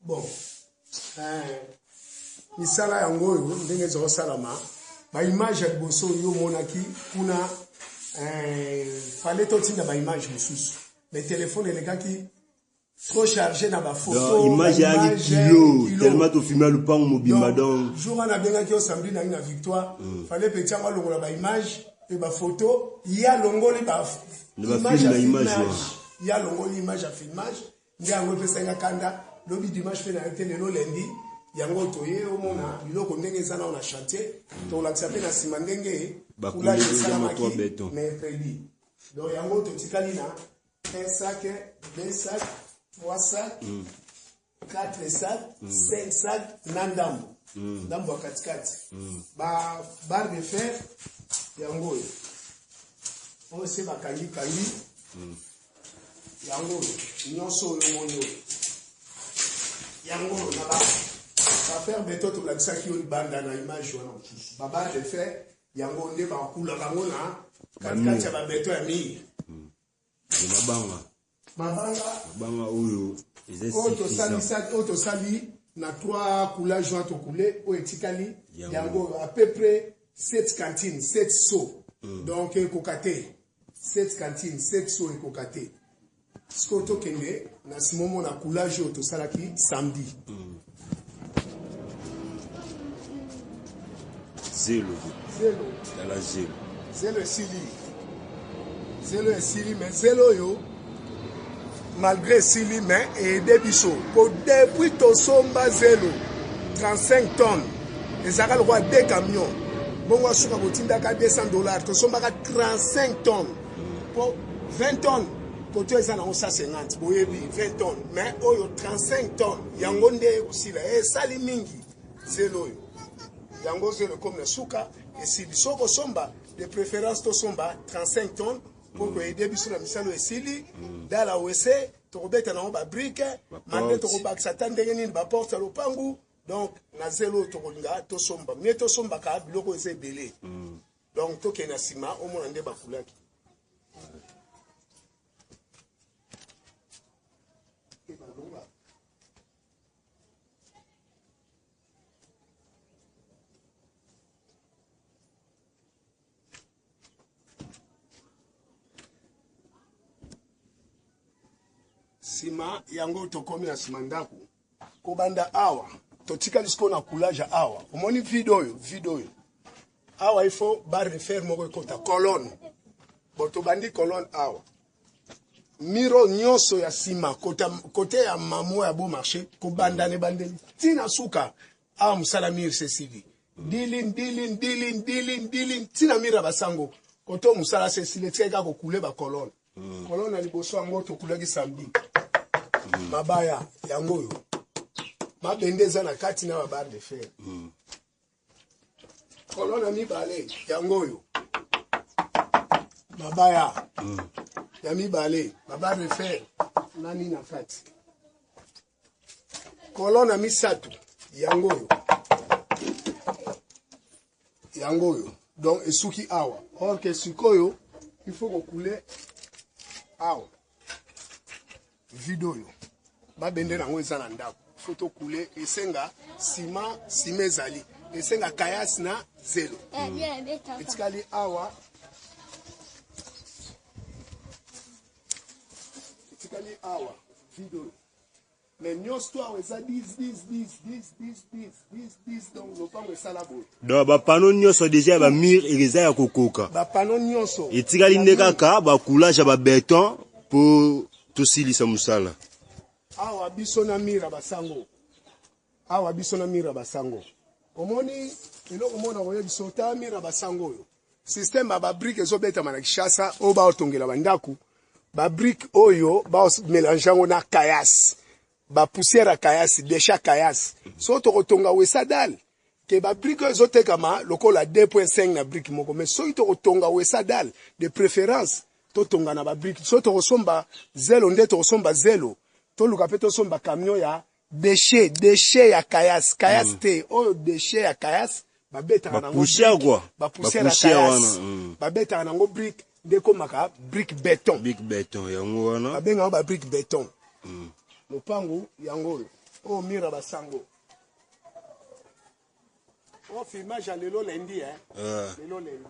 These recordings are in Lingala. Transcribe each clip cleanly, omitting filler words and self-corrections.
Bon, misala yango yo ndenge zo salama ba image ya boso yo monaki kuna fallait totinda ba image mususu mais téléphone elekaki trop chargé na ba photo image ya kilo tellement to filmer le pan mobimba donc jour na benga ki o samedi na ina victoire fallait petit ngalo longola ba image et ba photo ya longoli ba image ya longoli image ya filmage ndia ngo pesa nga kanda lobi dimanche fait na télé lo lundi yango toye omona biloko ndenge sana on a chanté to lakisa pe na sima ndenge kula salamaki mercredi donc yango to tikali na un sac, deux sacs, trois sacs, quatre sacs, cinq sacs, nandambo. Ndambo wa katikati. Ba barre de fer yango. On se ba kangi yango nyonso yomoyo. Yango na ba faire beto to lakisa ki on banda na image wana. Ba barre de fer yango nde ba kula kango na katikati ya ba beto ya mi. Mabanga oyo auto sali na 3 couleurs jointes au coulé au etikali yango à peu près 7 cantines 7 seaux donc kokate 7 cantines 7 seaux et kokate skoto kenge na simomo na coulage auto salaki samedi zéro dans la zéro sili mais zéro yo malgré sili mais et debiso ko depuis to somba zéro 35 tonnes ezaka le roi 2 camions bongo suka botinda ka $200 to somba ka 35 tonnes pour 20 tonnes côté ezana 150 boyebi 20 tonnes mais oyo 35 tonnes yango nde osila sali mingi zéro yo yango zéro comme na suka et si bisoko somba de préférence to somba 35 tonnes pour que aider biso na misalo esili dans la OC to robeta na ba brique mande to robak satan ndenge nini ba porte lo pangu donc na zelo to kolinga to somba mais to somba ka biloko ese belé donc to ke na sima o mona nde ba kulaki sima yango tokomi na sima ndako kobanda awa totikali siko na coulage awa omoni video yo awa il faut barre de fer moko ekota colonne boto bandi colonne awa miro nyonso ya sima côté ya mamo ya beau marché kobanda ne bandeli tina suka awa musala mir sesili dilin tina mira basango koto musala sesili tseka ko couler ba colonne colonne liboso yango to coulaki samedi mabaya yango yo mabendeza na kati na barre de fer kolona mibale yango yo mabaya ya mibale barre de fer nani na kati kolona misatu yango yo donc esuki awa or que sikoyo il faut ko couler awa video yo babende nango eza na ndako photo couler esenga ciment ezali esenga kayas na zelo etikali awa video mais nyonso awa eza 10 donc lopango esala boye donc bapano nyonso déjà ba mur eza ya kokoka bapano nyonso etikali nde kaka ba coulage ya ba béton pour tosilisa musala awa biso na mira basango omoni eloko mona koye biso ta mira basango oyo système ba brique ezobeta na Kishasa o ba otongela bandaku ba brique oyo ba mélanger ngo na kayas ba poussière kayas déchet kayas so to kotonga wesa dal ke ba brique ezotekama lokola 2.5 na brique moko mais so to kotonga wesa dal de préférence to tonga na ba brique so to kosomba zelo nde to kosomba zelo to luka pe to somba camion ya déchet ya kayas te oyo déchet ya kayas babeta na ngo ba poussière kayas babeta na ngo brique ndeko maka brique béton yango wana babenga ba brique béton lopango yango Oh, mira basango. Oh, filmage à l'élo lundi, hein. L'élo lundi.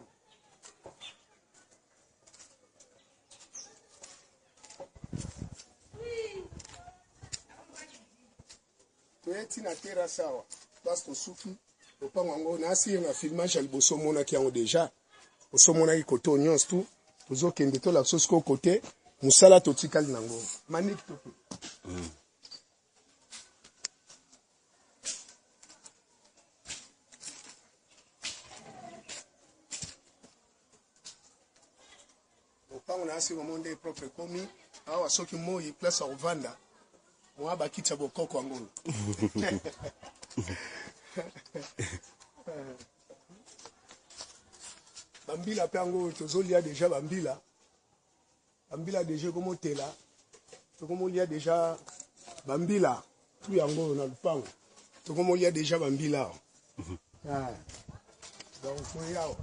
Tu na terra sawa. Parce que souki, au pas wango, na si un filmage à l'bosso mona qui ont déjà. Au somona qui côté oignons tout. Toujours kende to la sauce ko côté. Musala totikal nango. Manik topi. On a assez au monde propre commis. Ah, ceux qui m'ont place à vendre. Moi, bakita boko kwango. Bambila pango, tozolia déjà bambila. Bambila déjà comme hôtel là. Comme il y a déjà bambila. Tout yango na lupango. Comme il y a déjà bambila. Ah. Donc faut y aller.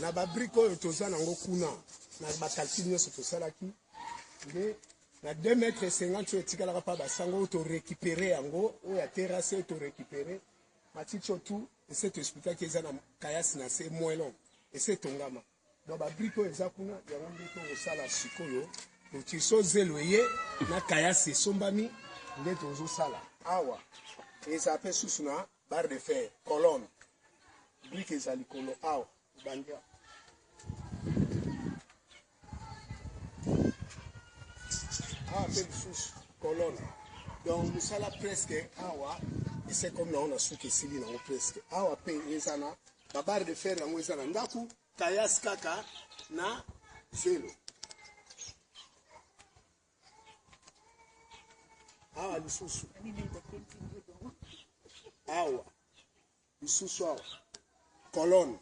Na ba briko toza nango kuna na ba calcul nyonso tosalaki nde na 2,50 m etikala pa basango to récupérer yango o ya terrasse to récupérer matitio tout et c'est expliquer que za na kayasi na se moelon et c'est tongama donc ba briko eza kuna yango ndeko osala sikoyo to tiso zelo ye na kayasi sombami nde tozo sala awa et ça peut susuna barre de fer colonne brique ezali kolo awa bandia. Ah, c'est sous colonne. Donc, nous sommes presque awa. Et c'est comme là, on a sous que c'est là, presque. Awa, paye, les ana. La barre de fer, on les ana. Ndaku, kayas kaka, na, zéro. Awa, le sous. Awa. Le sous, awa. Colonne.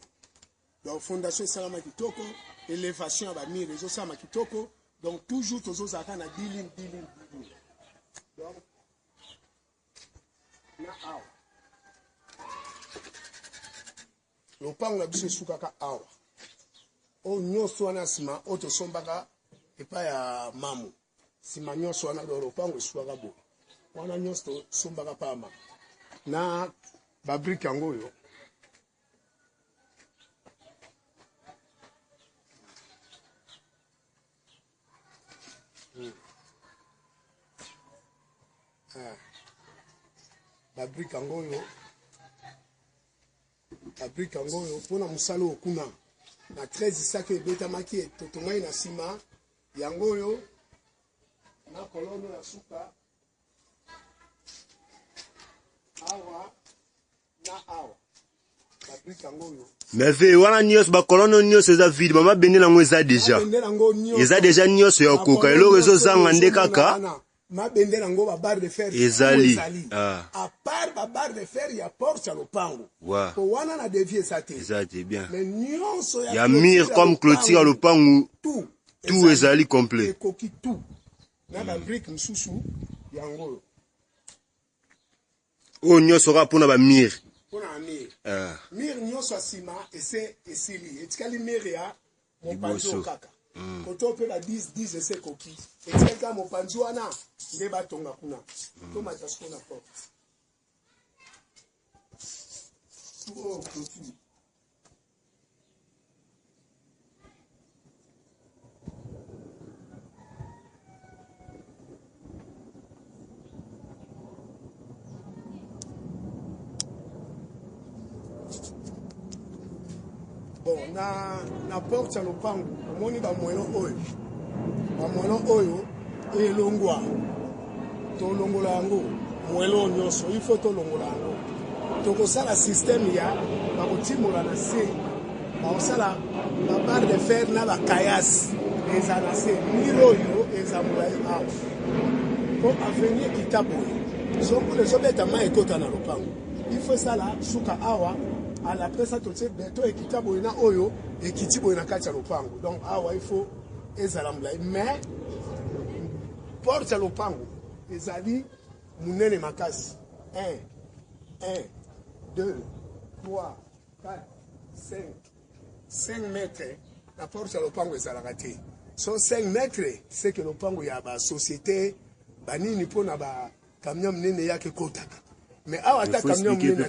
Donc, fondation Salama Kitoko, élévation à Bamir, réseau Salama Kitoko. Donc, toujours, tous à Kana, dealing. Donc, na awa. Le pan la bise soukaka awa. O nyo soana sima, o to sombaka, et pas ya mamu. Sima nyo soana, le pan le soukaka bo. Wana nyo sombaka pa ma. Na babrik yango yo. Babrik angoyo pona musalo okuna na 13 sake beta maki totomai na sima yangoyo na kolono ya suka awa na awa babrik angoyo mais ve wana nyos ba kolono nyos eza vide mama bende nango eza déjà nyos ya koka eloko ezo zanga nde kaka ma bende nango ba barre de fer ezali à part ba barre de fer ya porte ya lopango wa ko wana na dévier ça te ezali bien mais nyonso ya mur comme clôture ya lopango tout ezali complet ekoki tout na ba brique msusu yango o nyonso ka pona ba mur pona mur mur nyonso asima ese esili etikali mur ya mopanzo kaka koto pe ba 10 ese koki etika mopanzo wana nde batonga kuna to matasko na porte tout clôture. Bon, na porte ya lopango omoni bamwelo oyo elongwa tolongola yango mwelo nyonso ifo tolongola yango tokosala système ya bakotimola na se bakosala babarre de fer na bakayasi eza na se mire oyo eza molai awa po avenir kita boye sombula ezobeta mai ekota na lopango ifo esala suka awa à la presse totie beto ekita boye na oyo ekiti boye na kati ya lopango donc awa il faut ezala molai mais porte ya lopango ezali munene makasi 1 2 3 4 5 mètres la porte ya lopango ezalaka te. So 5 mètres c'est que lopango ya ba société banini pona ba camion nene yake kotaka. Mais awa ta camion nene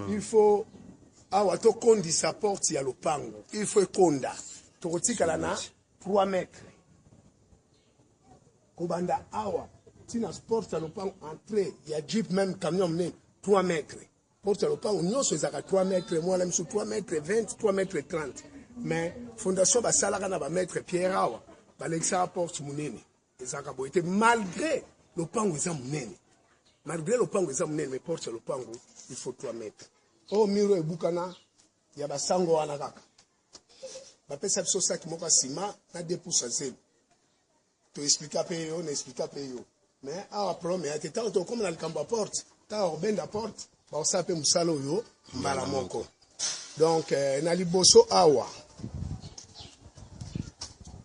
il faut awa to kondi sa porte ya lopango. Il faut konda. Tokotikala na 3 mètres. Kobanda awa tina porte ya lopango entrée ya jeep même camion nene 3 mètres. Porte ya lopango nyonso ezaka 3 mètres moi la miso 3 mètres 20 3 mètres 30. Mais fondation basalaka na ba mètre pierre awa balekisa porte munene ezaka boyete malgré lopango eza munene. Malgré lopango eza munene mais porte ya lopango il faut 3 mètres. O miro ebukana ya basango wana kaka. Bapesa biso saki moko sima na 2% zelo. To expliquer pe yo, na expliquer pe yo. Mais awa problème ya teta to comme na likambo porte, ta obenda porte, ba osape musalo yo mbala moko. Donc na liboso awa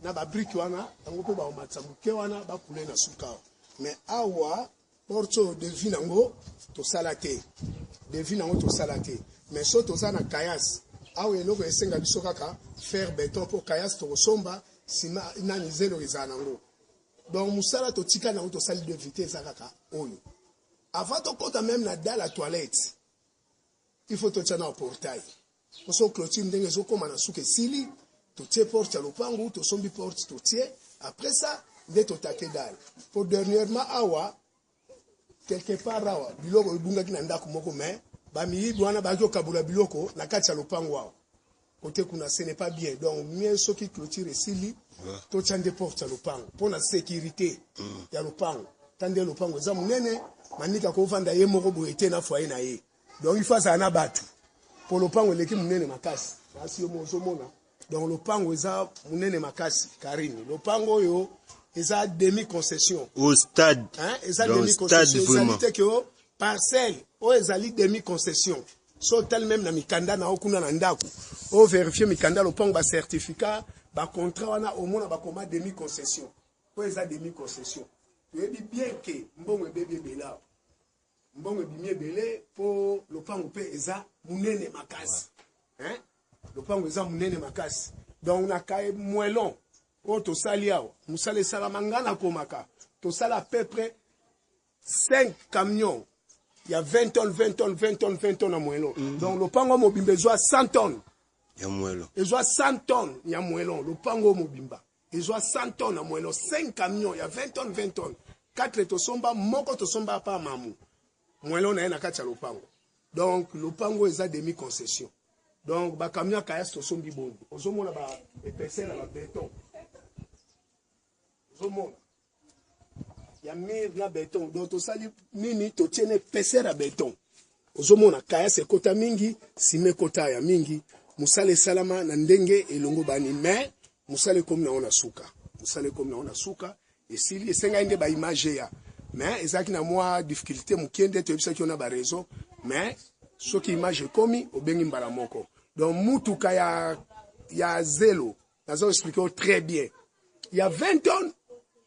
na ba brique wana tango pe ba omatsa muke wana ba kule na suka. Mais awa porto devine ngo to salate. Devine ngo to salate. Mais so to za na kayas awa eloko esenga biso kaka faire béton pour kayas to somba sima na nizelo ezana ngo. Donc musala to tika na to sali de vitesse kaka oyo. Avant to kota même na dans la toilette. Il faut to tchana au portail. Oso clôture ndenge zo koma na suke sili to tie porte ya lopango to sombi porte to tie après ça nde to take dal pour dernièrement awa quelque part awa biloko ebunga ki na ndako moko mais ba miyibi wana ba ko kabula biloko na kati ya lopango awa côté kuna ce n'est pas bien donc mieux ceux qui clôture sili to tchande porte ya lopango pour la sécurité ya lopango tande lopango za munene manika ko vanda ye moko boyete na foyer na ye donc il faut ça na batu pour lopango leki munene makasi asi yo mozo mona donc lopango eza munene makasi Karine lopango yo eza demi concession au stade hein eza demi concession vraiment que parcelle o ezali demi concession so tel même na mikanda na okuna na ndako o vérifier mikanda lopango ba certificat ba contrat wana au mona ba koma demi concession o eza demi concession tu dis bien que mbongo bébé bela mbongo bimie belé pour lopango pe eza munene makasi hein lopango eza munene makasi donc na kae moelon o to sali awo musale sala mangana komaka to sala à peu près 5 camions il y a 20 tonnes 20 tonnes 20 tonnes 20 tonnes à moelon donc lopango mobimba ezoa 100 tonnes ya moelon ezoa 100 tonnes ya moelon lopango mobimba ezoa 100 tonnes à moelon 5 camions il y a 20 tonnes 20 tonnes 4 to somba moko to somba pa mamu moelon na na kati ya lopango donc lopango eza demi concession donc ba camion kayas to sombi bondo ozomona ba épaisseur na béton ozomona ya mir na béton donc to sali nini to tiene épaisseur à béton ozomona kayas ekota mingi sime kota ya mingi musale salama na ndenge elongo bani mais musale comme na ona suka musale comme na ona suka esili esenga inde ba image ya mais ezaki na moi difficulté mukende to ebisa ki ona ba raison mais soki image komi obengi mbala moko donc mutuka ya zelo nazo expliquer très bien il y a 20 tonnes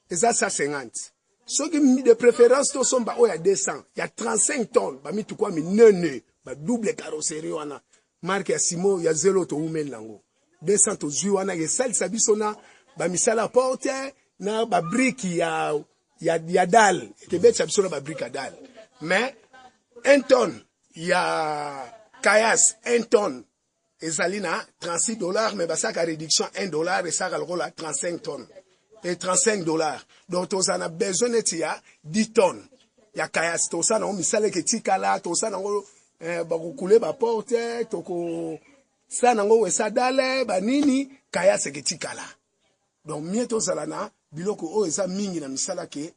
et ça 150 soki de préférence to somba o ya 200 il y a 35 tonnes ba mitukwa mi nene ba double carrosserie wana marque ya simo ya zelo to umel nango 200 to zui wana ke sal sabiso na ba misala porte na ba brique ya dalle ke bet sabiso na ba brique ya dalle mais 1 tonne ya kayas 1 tonne ezali na $36 mais basaka réduction $1 et ça là 35 tonnes et $35 donc on a besoin de 10 tonnes ya kayas to ça na misale ke tikala to ça na ba kokule ba porte to ko ça na ngo esa dale ba nini kayas ke tikala donc mieux to ça na biloko o eza mingi na misala ke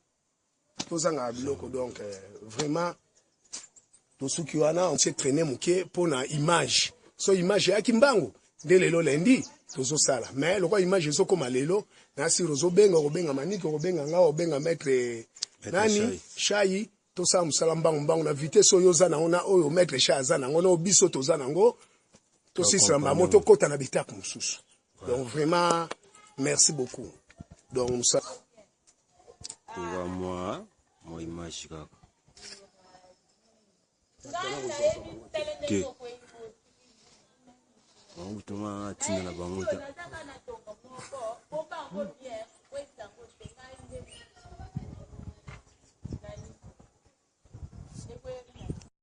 to zanga biloko donc vraiment to suki wana on s'est traîné muke pour na image so image ya kimbangu de lelo lendi tozo sala mais le quoi image zo comme lelo na si rozo benga maniko benga nga obenga maître nani shayi to sa musala mbangu na vitesse oyo za na ona oyo maître sha za na ngona obiso to za nango to si samba moto kota na bitapu mususu donc vraiment merci beaucoup donc musa pour moi image kaka makutu nga tinda na bango te